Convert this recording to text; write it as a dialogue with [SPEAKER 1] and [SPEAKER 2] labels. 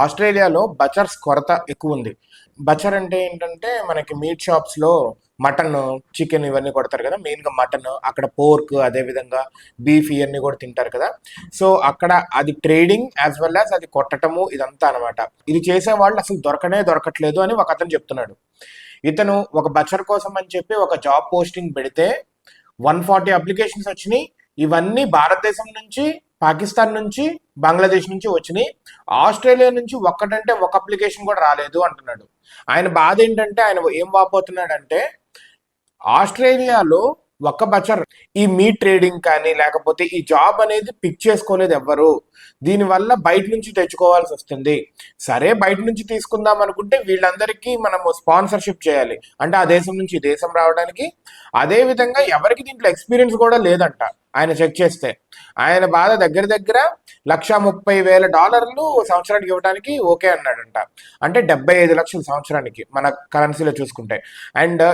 [SPEAKER 1] ఆస్ట్రేలియాలో బచర్స్ కొరత ఎక్కువ ఉంది. బచర్ అంటే ఏంటంటే మనకి మీట్ షాప్స్లో మటన్, చికెన్ ఇవన్నీ కొడతారు కదా. మెయిన్గా మటన్, అక్కడ పోర్క్, అదేవిధంగా బీఫ్ ఇవన్నీ కూడా తింటారు కదా. సో అక్కడ అది ట్రేడింగ్ యాజ్ వెల్ యాజ్ అది కొట్టటము ఇదంతా అనమాట. ఇది చేసే వాళ్ళు అసలు దొరకట్లేదు అని ఒక అతను చెప్తున్నాడు. ఇతను ఒక బచర్ కోసం అని చెప్పి ఒక జాబ్ పోస్టింగ్ పెడితే 140 అప్లికేషన్స్ వచ్చినాయి. ఇవన్నీ భారతదేశం నుంచి, పాకిస్తాన్ నుంచి, బంగ్లాదేశ్ నుంచి వచ్చినాయి. ఆస్ట్రేలియా నుంచి ఒక్కటంటే ఒక అప్లికేషన్ కూడా రాలేదు అంటున్నాడు. ఆయన బాధ ఏంటంటే, ఆయన ఏం వాపోతున్నాడంటే, ఆస్ట్రేలియాలో ఒక్క బచర్ ఈ మీట్ ట్రేడింగ్ కానీ లేకపోతే ఈ జాబ్ అనేది పిక్ చేసుకోలేదు ఎవ్వరు. దీనివల్ల బయట నుంచి తెచ్చుకోవాల్సి వస్తుంది. సరే బయట నుంచి తీసుకుందాం అనుకుంటే వీళ్ళందరికీ మనము స్పాన్సర్షిప్ చేయాలి, అంటే ఆ దేశం నుంచి ఈ దేశం రావడానికి. అదే విధంగా ఎవరికి దీంట్లో ఎక్స్పీరియన్స్ కూడా లేదంట. ఆయన చెక్ చేస్తే ఆయన బాధ దగ్గర దగ్గర $130,000 సంవత్సరానికి ఇవ్వడానికి ఓకే అన్నాడంట. అంటే 75 లక్షలు సంవత్సరానికి మన కరెన్సీలో చూసుకుంటే. అండ్